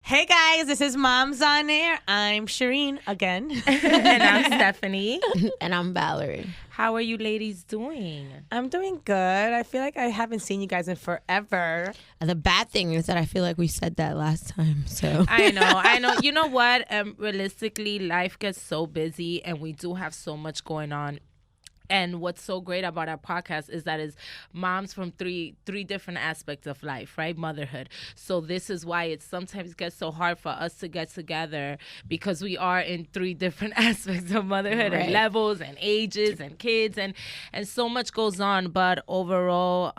Hey guys, this is Moms on Air. I'm Shireen again. And I'm Stephanie. And I'm Valerie. How are you ladies doing? I'm doing good. I feel like I haven't seen you guys in forever. The bad thing is that I feel like we said that last time. So I know. You know what? Realistically, life gets so busy and we do have so much going on. And what's so great about our podcast is that it's moms from three different aspects of life, right? Motherhood. So this is why it sometimes gets so hard for us to get together, because we are in three different aspects of motherhood, right, and levels and ages and kids and so much goes on. But overall,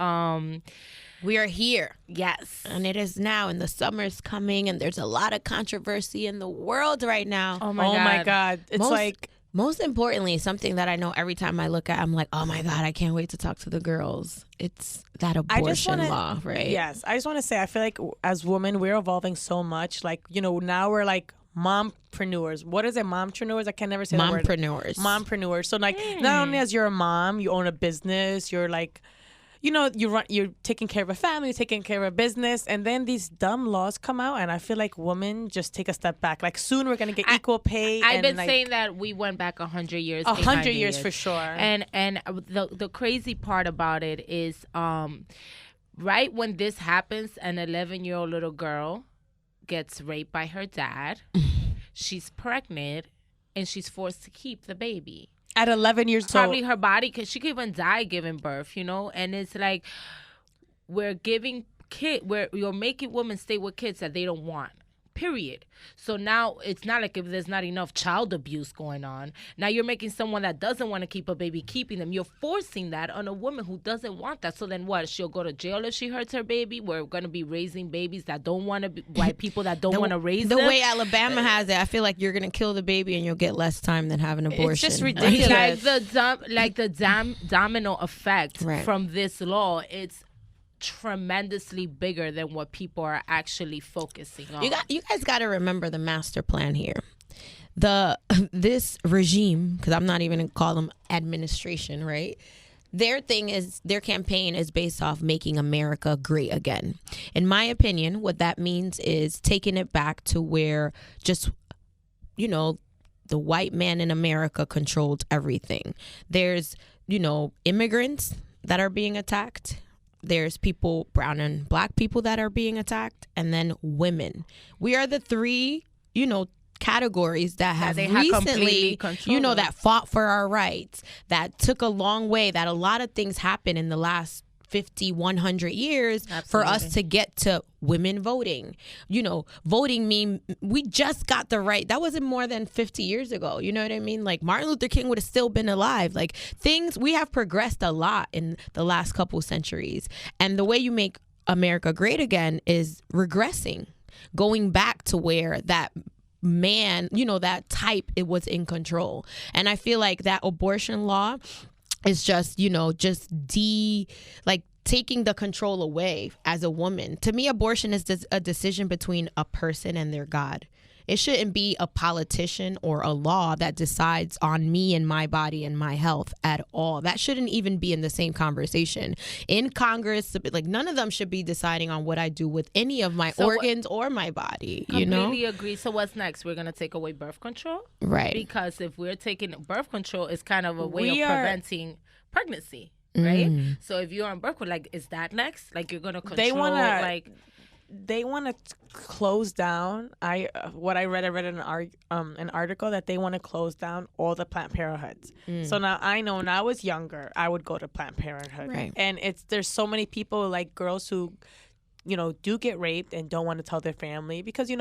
we are here. yes. And it is now, and the summer's coming, and there's a lot of controversy in the world right now. Oh my God. It's Most importantly, something that I know every time I look at, I'm like, oh my God, I can't wait to talk to the girls. It's that abortion law, right? Yes. I just want to say, I feel like as women, we're evolving so much. Like, now we're like mompreneurs. What is it? Mompreneurs? I can never say that word. Mompreneurs. So like, not only as you're a mom, you own a business, you're like, you're taking care of a family, you're taking care of a business, and then these dumb laws come out, and I feel like women just take a step back. Like, soon we're going to get equal pay. I've been saying that we went back 100 years. 100 years for sure. And the crazy part about it is, right when this happens, an 11-year-old little girl gets raped by her dad. She's pregnant, and she's forced to keep the baby. At 11 years old. Probably her body, because she could even die giving birth, And it's like, you're making women stay with kids that they don't want, period. So now it's not like if there's not enough child abuse going on. Now you're making someone that doesn't want to keep a baby keeping them. You're forcing that on a woman who doesn't want that. So then what? She'll go to jail if she hurts her baby. We're going to be raising babies that don't want to be, white people that don't want to raise them. The way Alabama has it, I feel like you're going to kill the baby and you'll get less time than having an abortion. It's just ridiculous. Like the domino effect right, from this law, it's tremendously bigger than what people are actually focusing on. You guys got to remember the master plan here. This regime, because I'm not even going to call them administration, right? Their campaign is based off making America great again. In my opinion, what that means is taking it back to where just, the white man in America controlled everything. There's, immigrants that are being attacked. There's people, brown and black people, that are being attacked, and then women. We are the three, categories that have recently, that fought for our rights, that took a long way, that a lot of things happened in the last 50, 100 years. Absolutely. For us to get to women voting. Voting we just got the right. That wasn't more than 50 years ago. You know what I mean? Like, Martin Luther King would have still been alive. Like, we have progressed a lot in the last couple centuries. And the way you make America great again is regressing, going back to where that man, that type, it was in control. And I feel like that abortion law is just, taking the control away as a woman. To me, abortion is a decision between a person and their God. It shouldn't be a politician or a law that decides on me and my body and my health at all. That shouldn't even be in the same conversation. In Congress, none of them should be deciding on what I do with any of my organs or my body. Completely agree. So what's next? We're going to take away birth control? Right. Because if we're taking birth control, it's kind of a way of preventing pregnancy. Right? So if you're on birth control, is that next? You're going to control, they want to close down. I read in an article that they want to close down all the Planned Parenthoods. So now I know when I was younger, I would go to Planned Parenthood, right. And there's so many people, like girls who, do get raped and don't want to tell their family because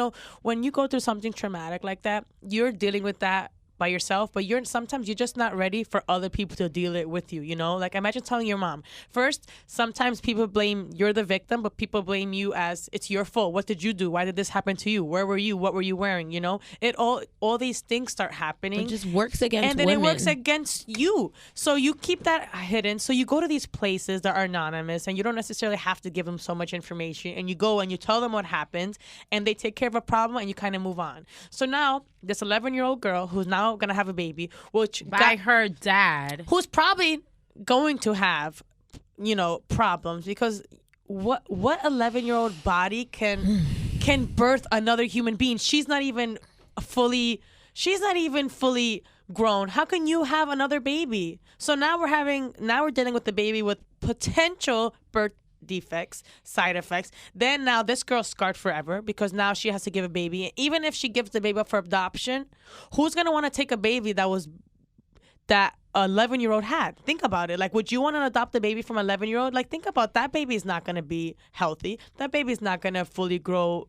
when you go through something traumatic like that, you're dealing with that by yourself, but sometimes you're just not ready for other people to deal it with you, Like, imagine telling your mom. First, sometimes people blame you're the victim, but people blame you as it's your fault. What did you do? Why did this happen to you? Where were you? What were you wearing? It all these things start happening. It just works against and then women. It works against you. So you keep that hidden. So you go to these places that are anonymous, and you don't necessarily have to give them so much information. And you go and you tell them what happened, and they take care of a problem, and you kind of move on. So now this 11-year-old girl who's now going to have a baby, which by her dad, who's probably going to have, problems because what 11-year-old body can can birth another human being. She's not even fully grown. How can you have another baby? So now we're dealing with the baby with potential birth defects, side effects. Then now this girl's scarred forever because now she has to give a baby. Even if she gives the baby up for adoption, who's gonna want to take a baby that 11-year-old had? Think about it. Like, would you want to adopt a baby from 11-year-old? Like, think about that. Baby is not gonna be healthy. That baby is not gonna fully grow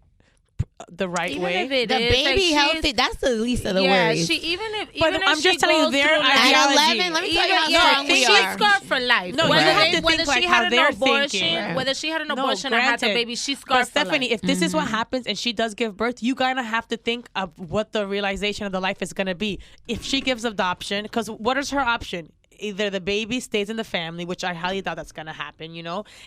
the right Even way. if it The is, baby healthy, that's the least of the yeah, worries. I'm just telling you their At ideology. 11, let me tell you how strong we she's are. scarred for life. No, you whether have to whether think like she how had they're an abortion, thinking. whether she had an No, abortion or had the granted. baby, she's scarred But for Stephanie, life. if this is what happens and she does give birth, you gotta have to think of what the realization of the life is gonna be. If she gives adoption, because what is her option? Either the baby stays in the family, which I highly doubt that's gonna happen,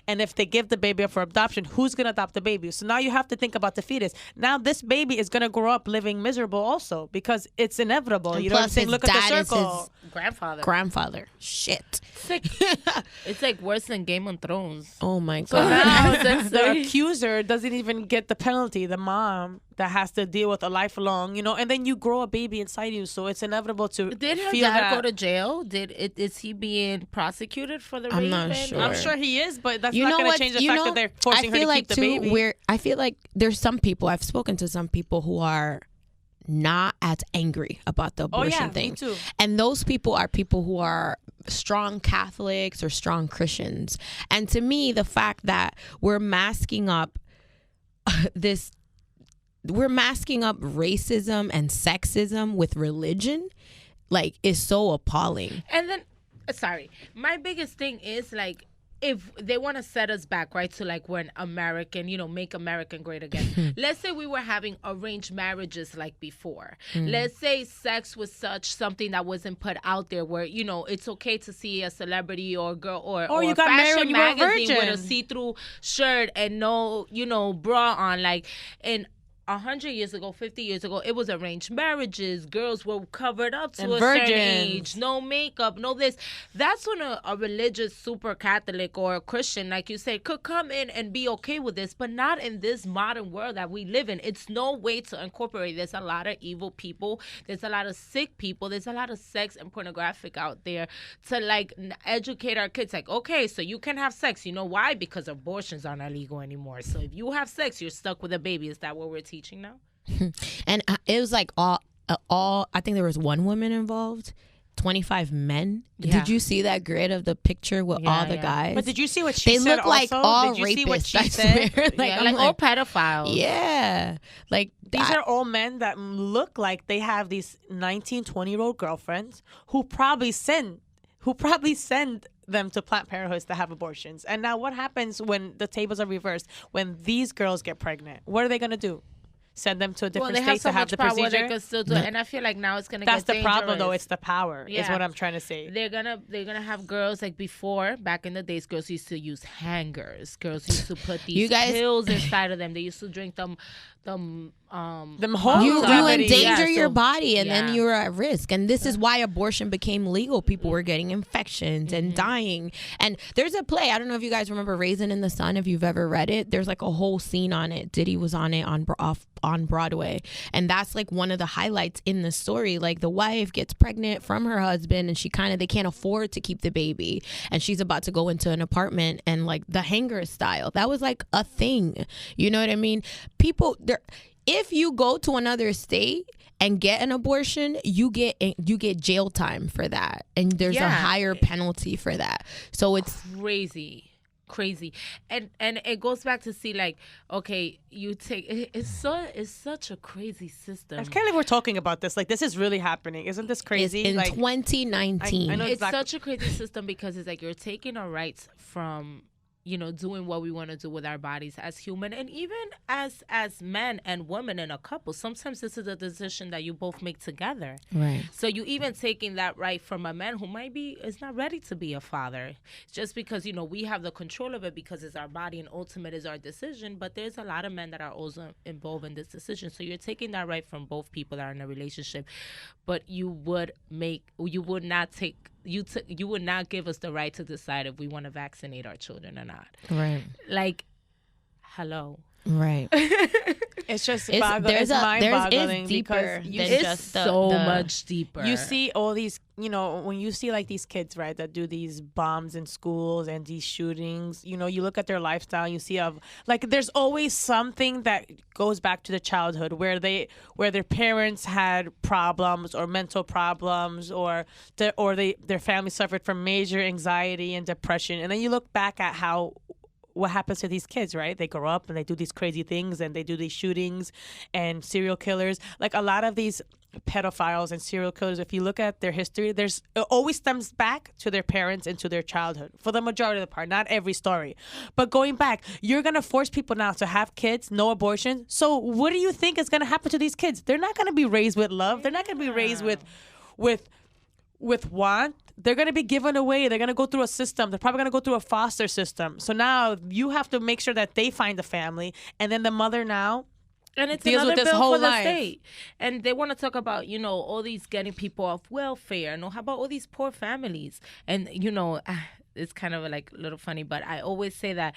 and if they give the baby up for adoption, who's gonna adopt the baby? So now you have to think about the fetus. Now this baby is gonna grow up living miserable also because it's inevitable. And You know what I'm plus saying? his Look at the dad is circle. Grandfather. Shit. It's like worse than Game of Thrones. Oh my So god. now The accuser doesn't even get the penalty. The mom that has to deal with a lifelong, and then you grow a baby inside you, so it's inevitable to did her feel dad that. go to jail? Is he being prosecuted for the rape? I'm not sure. I'm sure he is, but that's You not know going to what? change the You fact know, that they're forcing her to like keep the baby. I feel like there's some people, I've spoken to some people who are not as angry about the abortion thing. Me too. And those people are people who are strong Catholics or strong Christians. And to me, the fact that we're masking up racism and sexism with religion, like, is so appalling. And then, sorry, my biggest thing is like, if they want to set us back, right, to like we're an American, make American great again. Let's say we were having arranged marriages like before. Let's say sex was something that wasn't put out there where, it's okay to see a celebrity or girl or you got married when fashion you were a magazine with a virgin. see-through shirt and no, bra on. Like, in 100 years ago, 50 years ago, it was arranged marriages. Girls were covered up to And a certain virgins. age. No makeup, no this. That's when a religious super Catholic or a Christian, like you said, could come in and be okay with this, but not in this modern world that we live in. It's no way to incorporate. There's a lot of evil people. There's a lot of sick people. There's a lot of sex and pornographic out there to like educate our kids. Like, okay, so you can have sex. You know why? Because abortions aren't illegal anymore. So if you have sex, you're stuck with a baby. Is that what we're teaching now? And it was like all I think there was one woman involved, 25 men. Yeah. Did you see that grid of the picture with all the guys? But did you see what she They said look like also? all Did you see what rapists, she I said? swear. Like all pedophiles. Yeah. Like, These are all men that look like they have these 19, 20-year-old girlfriends who probably send them to Planned Parenthoods to have abortions. And now what happens when the tables are reversed? When these girls get pregnant, what are they going to do? Send them to a different Well, they have state so to have much the power procedure? they could still do it. And I feel like now it's gonna That's get the problem, though. dangerous. It's the power, is Yeah. what I'm trying to say. They're gonna have girls like before, back in the days, girls used to use hangers. Girls used to put these pills inside of them. They used to drink them home you remedies. endanger Yeah, your so- body, and then yeah. you're at risk. And this is why abortion became legal. People were getting infections and dying. And there's a play, I don't know if you guys remember Raisin in the Sun, if you've ever read it. There's like a whole scene on it. Diddy was on it on Broadway, and that's like one of the highlights in the story. Like, the wife gets pregnant from her husband, and they can't afford to keep the baby, and she's about to go into an apartment, and like the hanger style, that was like a thing. You know what I mean? People there. If you go to another state and get an abortion, you get jail time for that, and there's a higher penalty for that. So it's crazy. And it goes back to see, like, okay, you take it's such a crazy system. I can't believe we're talking about this. Like, this is really happening. Isn't this crazy? in like, 2019. I know It's exactly. such a crazy system because it's like you're taking our rights from doing what we want to do with our bodies as human, and even as men and women in a couple. Sometimes this is a decision that you both make together. Right. So you even taking that right from a man who is not ready to be a father, just because we have the control of it because it's our body and ultimate is our decision. But there's a lot of men that are also involved in this decision. So you're taking that right from both people that are in a relationship, but you would not give us the right to decide if we want to vaccinate our children or not. Right. Like, hello. Right. It's just It's mind-boggling deeper because than It's just so the much deeper. you see all these, when you see like these kids, right, that do these bombs in schools and these shootings, you look at their lifestyle, you see like there's always something that goes back to the childhood where their parents had problems or mental problems or their family suffered from major anxiety and depression, and then you look back at what happens to these kids, right? They grow up and they do these crazy things and they do these shootings and serial killers. Like a lot of these pedophiles and serial killers, if you look at their history, it always stems back to their parents and to their childhood for the majority of the part, not every story. But going back, you're going to force people now to have kids, no abortion. So what do you think is going to happen to these kids? They're not going to be raised with love. They're not going to be raised with want. They're going to be given away. They're going to go through a system. They're probably going to go through a foster system. So now you have to make sure that they find a family. And then the mother now and it's deals another with this bill whole for the life. state. And they want to talk about, all these getting people off welfare. How about all these poor families? And, it's kind of like a little funny, but I always say that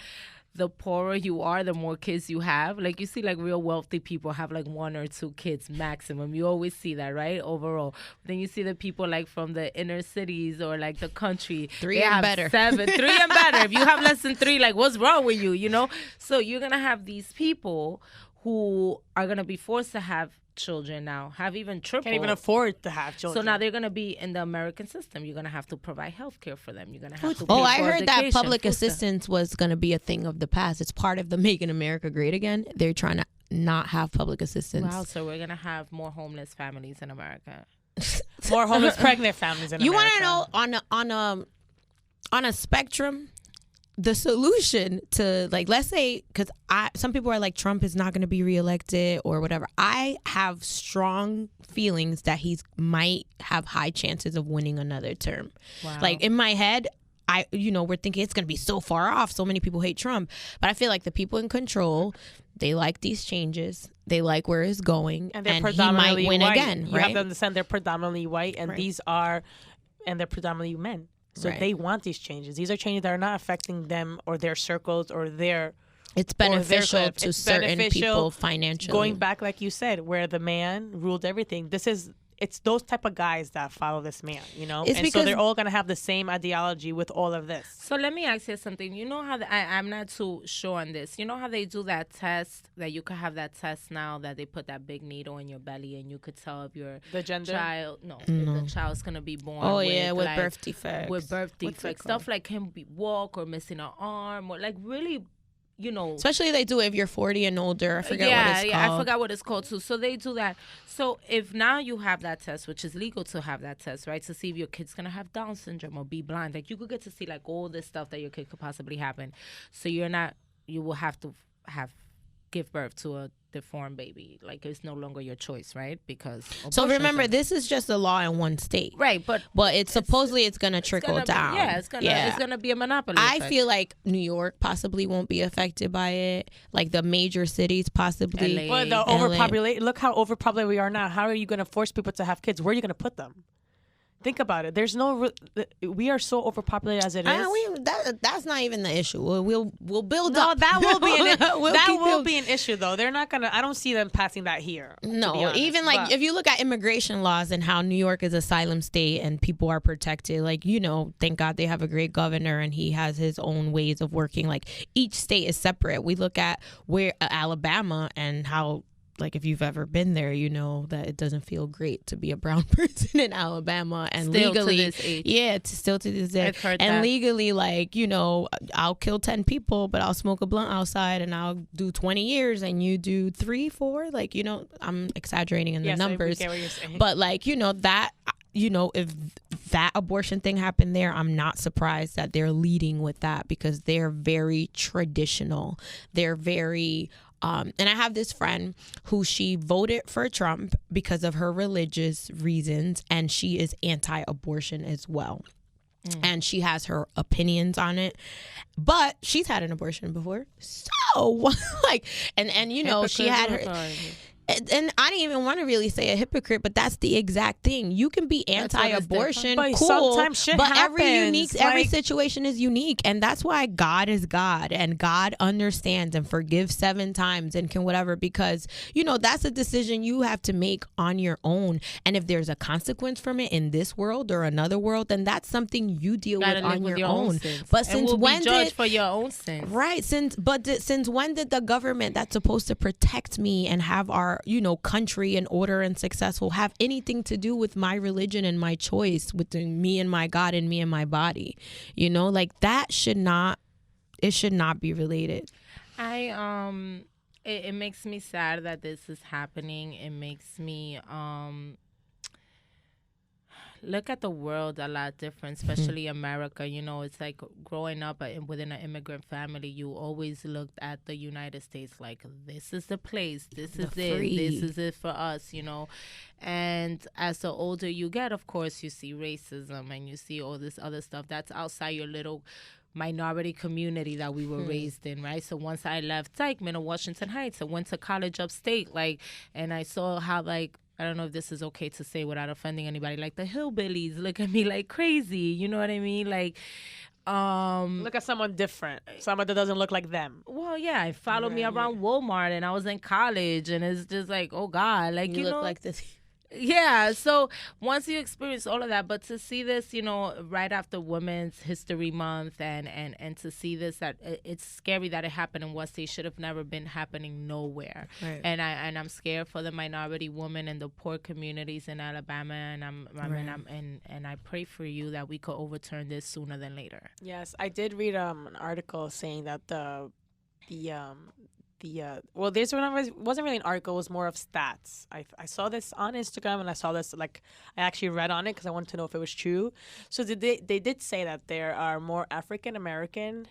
the poorer you are, the more kids you have. Like you see like real wealthy people have like 1 or 2 kids maximum. You always see that, right? Overall. Then you see the people like from the inner cities or like the country. 3 and better. 7, 3 and better. If you have less than 3, like what's wrong with you, So you're going to have these people who are going to be forced to have children now, have even triple. Can't even afford to have children. So now they're going to be in the American system. You're going to have to provide health care for them. You're going to have to pay I for heard that education, public food stuff. assistance was going to be a thing of the past. It's part of the Making America Great Again. They're trying to not have public assistance. Wow, so we're going to have more homeless families in America. More homeless pregnant families in You America. want to know on a spectrum, the solution to, like, let's say, because some people are like, Trump is not going to be reelected or whatever. I have strong feelings that he might have high chances of winning another term. Wow. Like in my head, we're thinking it's going to be so far off. So many people hate Trump, but I feel like the people in control, they like these changes. They like where it's going, and they're he predominantly might win white. again. You right? have to understand they're predominantly white, and Right. they're predominantly men. So Right. they want these changes. These are changes that are not affecting them or their circles or their. It's beneficial clip. to It's certain beneficial people financially. Going back, like you said, where the man ruled everything. It's those type of guys that follow this man, It's and so because- they're all gonna have the same ideology with all of this. So let me ask you something. You know how I'm not too sure on this. You know how they do that test, that you could have that test now that they put that big needle in your belly and you could tell if your The gender? child, if the child's going to be born with like, birth defects. with birth What's it defects. called? Stuff like him walk or missing an arm or like really, Especially they do it if you're 40 and older. I forget what it's called. I forgot what it's called too. So they do that. So if now you have that test, which is legal to have that test, right, to see if your kid's gonna have Down syndrome or be blind, like you could get to see like all this stuff that your kid could possibly happen. So you will have to give birth to a deformed baby. Like it's no longer your choice, right? Because So remember, abortion's this is just a law in one state. right, but It's supposedly it's gonna trickle down. it's gonna be a monopoly. I effect. feel like New York possibly won't be affected by it. Like the major cities possibly. LA. Well, the LA. overpopulated. Look how overpopulated we are now. How are you going to force people to have kids? Where are you going to put them? Think about it. There's no. We are so overpopulated as it is. That's not even the issue. We'll build No, up. that will be We'll that keep will building. be an issue though. They're not gonna. I don't see them passing that here. to be No, honest. even like But- if you look at immigration laws and how New York is asylum state and people are protected, like, thank God they have a great governor and he has his own ways of working. Like each state is separate. We look at where Alabama and how, like, if you've ever been there, you know that it doesn't feel great to be a brown person in Alabama, and Still to legally, this age. still to this day, I've heard and that. legally, like, I'll kill 10 people, but I'll smoke a blunt outside, and I'll do 20 years, and you do 3, 4, like, I'm exaggerating in the Yes, I numbers, get what you're saying. but like, that. If that abortion thing happened there, I'm not surprised that they're leading with that because they're very traditional. They're very, and I have this friend who she voted for Trump because of her religious reasons, and she is anti-abortion as well. And she has her opinions on it, but she's had an abortion before. So like, and she had her. and I didn't even want to really say a hypocrite, but that's the exact thing. You can be anti-abortion, But cool, sometimes shit but happens. every situation is unique, and that's why God is God, and God understands and forgives 7 times and can whatever, because that's a decision you have to make on your own. And if there's a consequence from it in this world or another world, then that's something you deal with on your own. But since when be judged for your own sins, right? Since when did the government that's supposed to protect me and have our country in order and successful have anything to do with my religion and my choice between me and my God and me and my body? Like that should not be related. It makes me sad that this is happening. It makes me look at the world a lot different, especially America. It's like growing up within an immigrant family, you always looked at the United States like, this is the place, this is it for us, And as the older you get, of course, you see racism and you see all this other stuff that's outside your little minority community that we were raised in, right? So once I left Dykeman or Washington Heights, I went to college upstate, and I saw how, I don't know if this is okay to say without offending anybody, the hillbillies look at me like crazy, you know what I mean? Look at someone different, someone that doesn't look like them. Well, yeah, it followed me around Walmart, and I was in college, and it's just oh God, you look like this. Yeah, so once you experience all of that, but to see this, right after Women's History Month, and to see this, that it's scary that it happened in what state should have never been happening nowhere. Right. And I'm scared for the minority women and the poor communities in Alabama, and I pray for you that we could overturn this sooner than later. Yes, I did read an article saying that well, this one wasn't really an article, it was more of stats. I saw this on Instagram, and I saw this, I actually read on it because I wanted to know if it was true. So they did say that there are more African American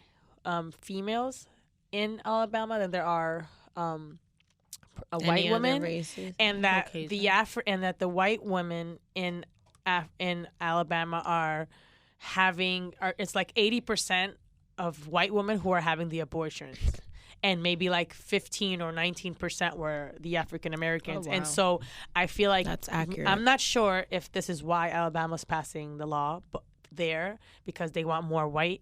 females in Alabama than there are white women, and that the white women in Alabama are it's 80% of white women who are having the abortions. And maybe 15 or 19% were the African Americans. Oh, wow. And so I feel like that's accurate. I'm not sure if this is why Alabama's passing the law there, because they want more white.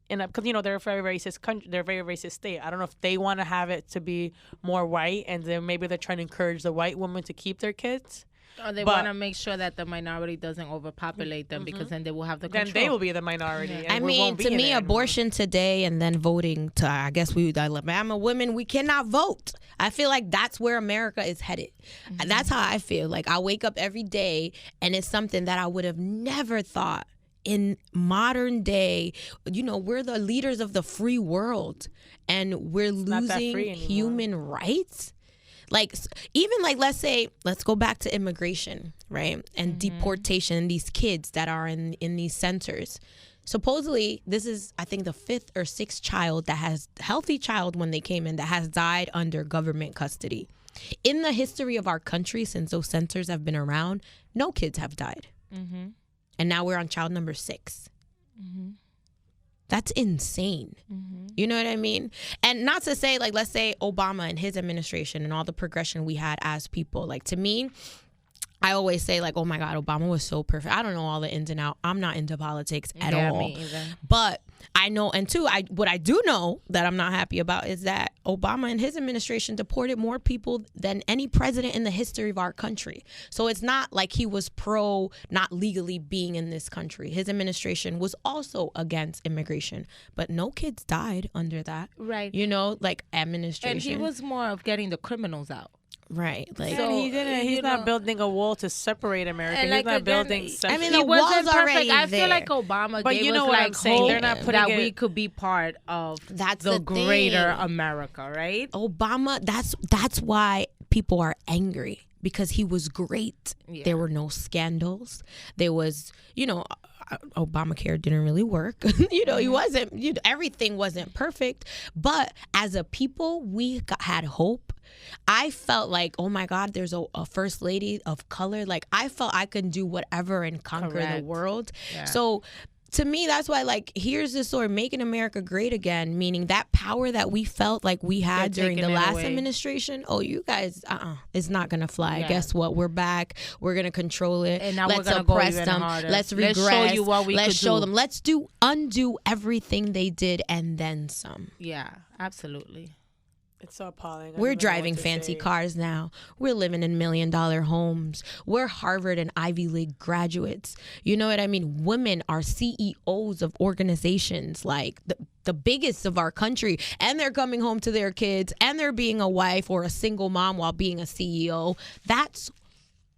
Because they're a very racist country, they're a very racist state. I don't know if they want to have it to be more white, and then maybe they're trying to encourage the white women to keep their kids. Or they want to make sure that the minority doesn't overpopulate them, because then they will have the control. Then they will be the minority. Yeah. I mean, to me, abortion today and then voting to, I guess Alabama women, we cannot vote. I feel like that's where America is headed. Mm-hmm. That's how I feel. I wake up every day, and it's something that I would have never thought. In modern day, we're the leaders of the free world, and we're losing human rights. Let's go back to immigration, right? And deportation, and these kids that are in these centers. Supposedly, this is, I think, the 5th or 6th healthy child when they came in, that has died under government custody. In the history of our country, since those centers have been around, no kids have died. Mm-hmm. And now we're on child number 6. Mm-hmm. That's insane. Mm-hmm. You know what I mean? And not to say, let's say Obama and his administration and all the progression we had as people. To me, I always say, oh my God, Obama was so perfect. I don't know all the ins and outs. I'm not into politics at all. Me either. But I know, and two, what I do know that I'm not happy about is that Obama and his administration deported more people than any president in the history of our country. So it's not like he was pro not legally being in this country. His administration was also against immigration, but no kids died under that. Right. Administration. And he was more of getting the criminals out. Right, he's not building a wall to separate America. He's not building. The wall's already I there. feel like Obama but gave you know us what I'm saying. They're not putting that we could be part of the greater America, right? Obama. That's why people are angry, because he was great. Yeah. There were no scandals. There was, Obamacare didn't really work. He wasn't. Everything wasn't perfect, but as a people, we had hope. I felt like, oh my God, there's a first lady of color. I felt I could do whatever and conquer the world. Yeah. So to me, that's why, like, here's the story: making America great again, meaning that power that we felt like we had during the last administration. Oh, you guys, it's not gonna fly. Yeah. Guess what? We're back. We're gonna control it. And now let's we're gonna oppress go even them. harder. Let's regress. Let's show you what we Let's could show do. them. Let's undo everything they did and then some. Yeah, absolutely. It's so appalling. We're driving fancy cars now. We're living in $1 million homes. We're Harvard and Ivy League graduates. You know what I mean? Women are CEOs of organizations, like the biggest of our country. And they're coming home to their kids. And they're being a wife or a single mom while being a CEO. That's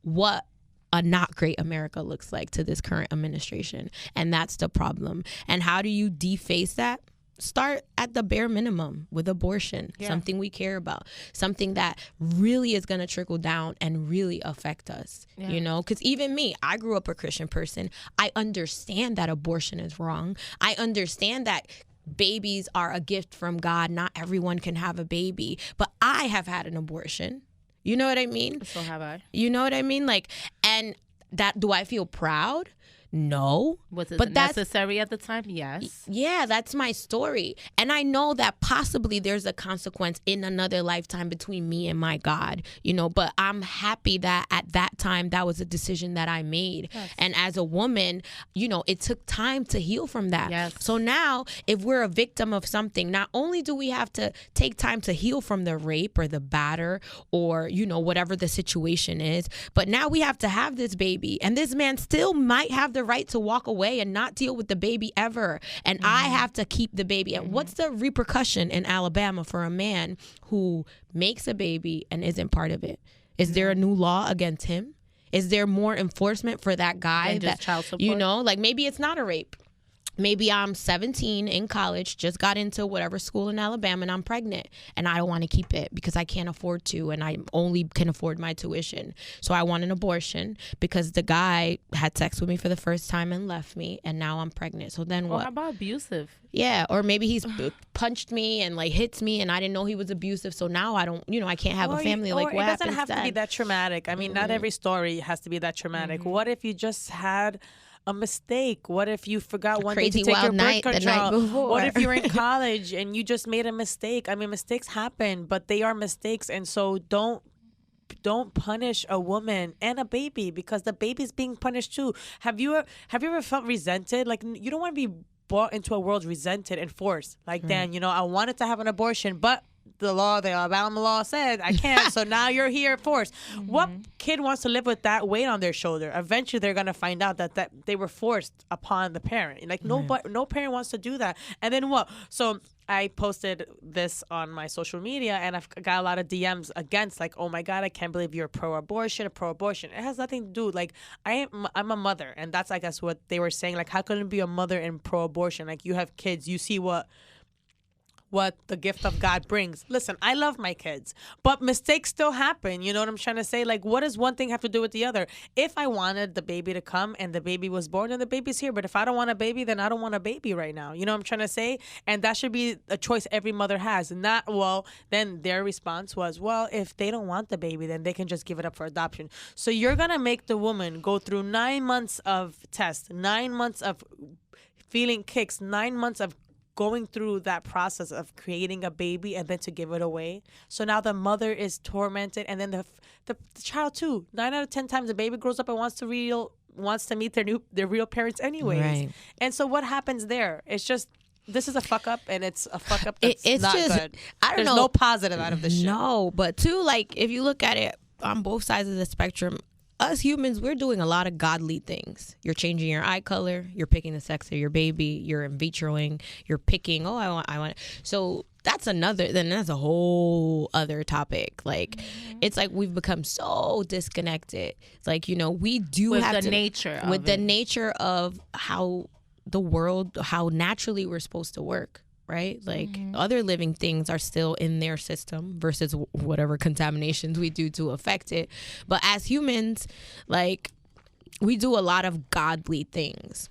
what a not great America looks like to this current administration. And that's the problem. And how do you deface that? Start at the bare minimum with abortion, something we care about, something that really is going to trickle down and really affect us, you know, because even me, I grew up a Christian person. I understand that abortion is wrong. I understand that babies are a gift from God. Not everyone can have a baby, but I have had an abortion. You know what I mean? So have I. You know what I mean? Like, and that, do I feel proud? No. Was it necessary at the time? Yes. Yeah, that's my story. And I know that possibly there's a consequence in another lifetime between me and my God, you know, but I'm happy that at that time that was a decision that I made. Yes. And as a woman, you know, it took time to heal from that. Yes. So now if we're a victim of something, not only do we have to take time to heal from the rape or the batter or, you know, whatever the situation is, but now we have to have this baby. And this man still might have the right to walk away and not deal with the baby ever. And I have to keep the baby. And what's the repercussion in Alabama for a man who makes a baby and isn't part of it? Is there a new law against him? Is there more enforcement for that guy? Than just child support? You know, like maybe it's not a rape. Maybe I'm 17 in college, just got into whatever school in Alabama, and I'm pregnant, and I don't want to keep it because I can't afford to, and I only can afford my tuition. So I want an abortion because the guy had sex with me for the first time and left me, and now I'm pregnant. So then what? How about abusive? Yeah, or maybe he's punched me and like hits me, and I didn't know he was abusive. So now I don't, you know, I can't have a family. Like, what happens? It doesn't have to be that traumatic. I mean, not every story has to be that traumatic. What if you just had a mistake? What if you forgot one day to take your birth control? What if you're in college and you just made a mistake? I mean, mistakes happen, but they are mistakes, and so don't punish a woman and a baby because the baby's being punished too. Have you ever felt resented? Like, you don't want to be brought into a world resented and forced. Like, Dan, you know, I wanted to have an abortion, but the Alabama law said I can't. So now you're here forced. What kid wants to live with that weight on their shoulder? Eventually, they're gonna find out that they were forced upon the parent. Like, no parent wants to do that. And then what? So I posted this on my social media, and I've got a lot of DMs against, like, oh my God, I can't believe you're pro-abortion. It has nothing to do. Like, I'm a mother, and that's, I guess, what they were saying. Like, how can you be a mother and pro-abortion? Like, you have kids, you see what the gift of God brings. Listen, I love my kids, but mistakes still happen. You know what I'm trying to say? Like, what does one thing have to do with the other? If I wanted the baby to come and the baby was born, then the baby's here. But if I don't want a baby, then I don't want a baby right now. You know what I'm trying to say? And that should be a choice every mother has. Not, well, then their response was, well, if they don't want the baby, then they can just give it up for adoption. So you're going to make the woman go through 9 months of tests, 9 months of feeling kicks, 9 months of going through that process of creating a baby and then to give it away. So now the mother is tormented, and then the child too. 9 out of 10 times the baby grows up and wants to meet their real parents anyways. Right. And so what happens there? It's just, this is a fuck up, and it's a fuck up that's it's not just, good. There's no positive out of this shit. No, but too, like, if you look at it on both sides of the spectrum, us humans, we're doing a lot of godly things. You're changing your eye color. You're picking the sex of your baby. You're in vitroing. You're picking, I want. So that's a whole other topic. Like, it's like we've become so disconnected. It's like, you know, we do with have the to. Nature with of the it. nature of how the world, how naturally we're supposed to work. Right? Like, other living things are still in their system versus whatever contaminations we do to affect it. But as humans, like, we do a lot of godly things.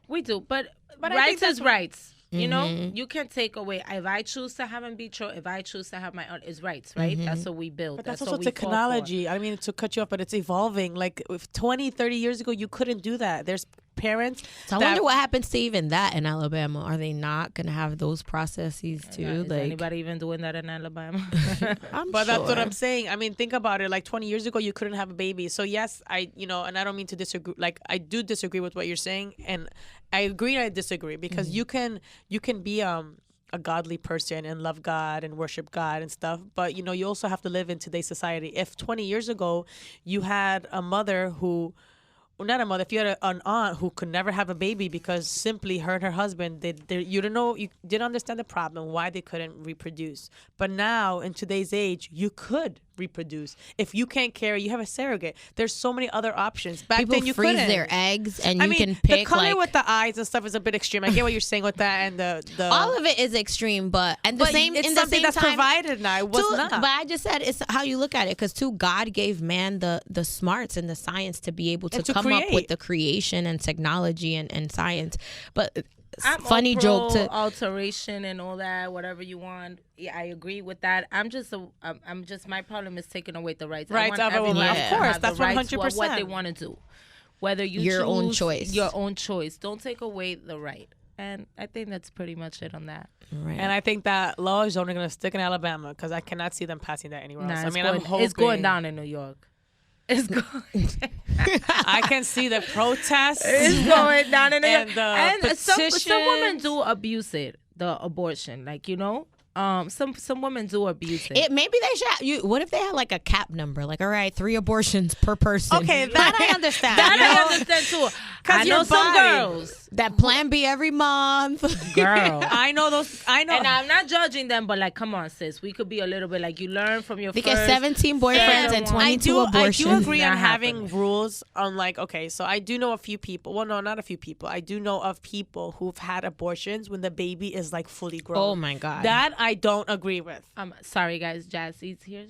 We do, but rights is rights. You know, you can't take away. If I choose to have in vitro, if I choose to have my own, it's rights, right? That's what we build. But that's also technology. I mean, to cut you off, but it's evolving. Like, if 20, 30 years ago, you couldn't do that. There's parents. So I wonder what happens to even that in Alabama. Are they not going to have those processes too? Is anybody even doing that in Alabama? But that's what I'm saying. I mean, think about it. Like 20 years ago, you couldn't have a baby. So yes, and I don't mean to disagree. Like I do disagree with what you're saying, and I agree and I disagree because you can be a godly person and love God and worship God and stuff, but you also have to live in today's society. If 20 years ago you had a mother who, well, not a mother, if you had an aunt who could never have a baby because simply her and her husband, you didn't understand the problem, why they couldn't reproduce. But now in today's age, you could reproduce. If you can't carry, you have a surrogate. There's so many other options. Back People then you freeze couldn't. their eggs, and you can the pick color with the eyes and stuff is a bit extreme. I get what you're saying with that, and the all of it is extreme, but it's something that's provided now. It was not. But I just said it's how you look at it, because too, God gave man the smarts and the science to be able to come up with the creation and technology and science. But I'm funny joke to alteration and all that, whatever you want. Yeah, I agree with that. I'm just my problem is taking away the rights. Rights of a woman. Of course, that's 100%. What they want to do, whether you your choose your own choice. Don't take away the right. And I think that's pretty much it on that. Right. And I think that law is only going to stick in Alabama because I cannot see them passing that anywhere else. It's going down in New York. It's going. I can see the protests. It's going down in New York. And some women do abuse it, the abortion. Some women do abuse it. Maybe they should. What if they had like a cap number? Like, all right, 3 abortions per person. Okay, that I understand. I understand too. I know some girls that Plan B every month. Girl, I know those. I know, and I'm not judging them, but like, come on, sis. We could be a little bit like you learn from your. They get 17 boyfriends and 22 abortions. I do agree on having rules on so I do know a few people. Well, no, not a few people. I do know of people who've had abortions when the baby is like fully grown. Oh my God. That I don't agree with. Sorry guys, Jazzy's here.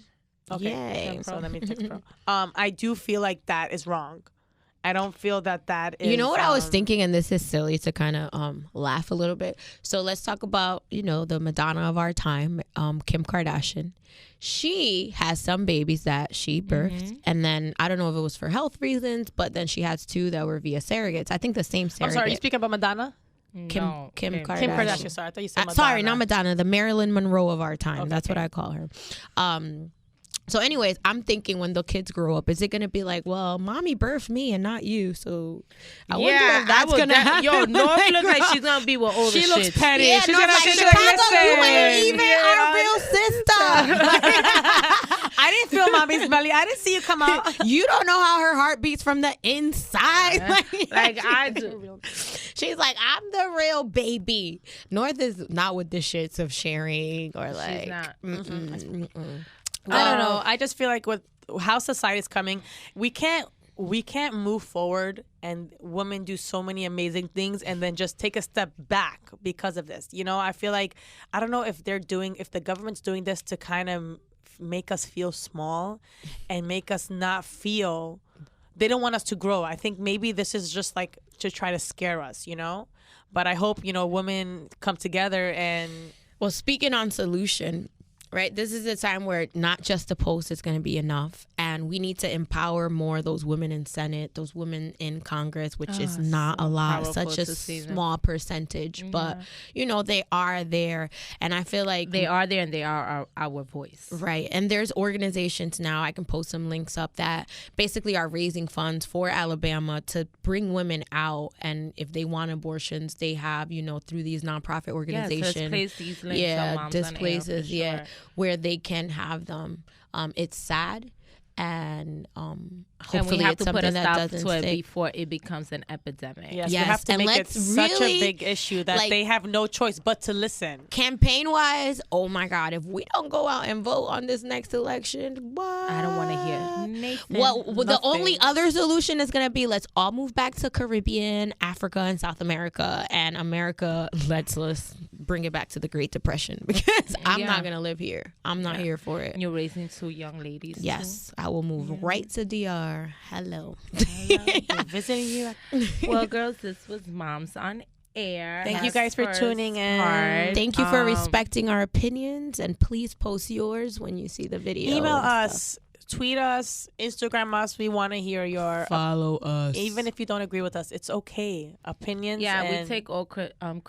Okay. Yay. So let me text pro. I do feel like that is wrong. I don't feel that is. You know what I was thinking, and this is silly to kind of laugh a little bit. So let's talk about, the Madonna of our time, Kim Kardashian. She has some babies that she birthed, and then I don't know if it was for health reasons, but then she has 2 that were via surrogates. I think the same surrogate. I'm sorry, you speak about Madonna? Kim Kardashian. Kim Kardashian. Sorry, I thought you said Madonna. Sorry, not Madonna. The Marilyn Monroe of our time. Okay, That's what I call her. So anyways, I'm thinking when the kids grow up, is it going to be like, well, mommy birthed me and not you? So I wonder if that's going to happen. Yo, North looks like she's going to be with all the shit. She looks petty. Yeah, she's going to be Chicago, like, you ain't even our real sister. I didn't feel mommy's belly. I didn't see you come out. You don't know how her heart beats from the inside. Like I do. She's like, I'm the real baby. North is not with the shits of sharing or like. She's not. I don't know. I just feel like with how society is coming, we can't move forward and women do so many amazing things and then just take a step back because of this. I feel like, I don't know if the government's doing this to kind of make us feel small and make us not feel, they don't want us to grow. I think maybe this is just like to try to scare us, but I hope, women come together and. Well, speaking on solution, right? This is a time where not just a post is going to be enough. And we need to empower more those women in Senate, those women in Congress, which is not a lot, such a small percentage. Yeah. But, they are there. And I feel like they are there and they are our voice. Right. And there's organizations now, I can post some links up, that basically are raising funds for Alabama to bring women out. And if they want abortions, they have, through these nonprofit organizations. Yeah, so let's place these links this places, where they can have them. It's sad. And hopefully we have it's to put something a that stop doesn't to it stick. before it becomes an epidemic. Yes, we have to make it such a big issue that they have no choice but to listen. Campaign-wise, oh my God, if we don't go out and vote on this next election, what? I don't want to hear Nathan. Well, the only other solution is going to be, let's all move back to Caribbean, Africa, and South America. And America, let's bring it back to the Great Depression, because I'm not going to live here. I'm not here for it. You're raising 2 young ladies. Yes, I will move right to DR. Hello. Visiting you. Well, girls, this was Moms on Air. Thank you guys for tuning in. Thank you for respecting our opinions, and please post yours when you see the video. Email us tweet us, Instagram us. We want to hear your Follow us. even if you don't agree with us. It's okay. Opinions. Yeah, and we take all criticism.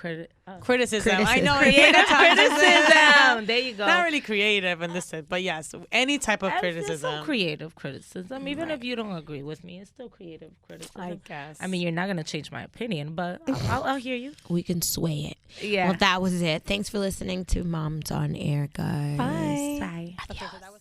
criticism. I know. Criticism. There you go. Not really creative in this, but yes, any type of It's criticism. still creative criticism. Even if you don't agree with me, it's still creative criticism. I guess. I mean, you're not gonna change my opinion, but I'll hear you. We can sway it. Yeah. Well, that was it. Thanks for listening to Moms on Air, guys. Bye. Okay, so that was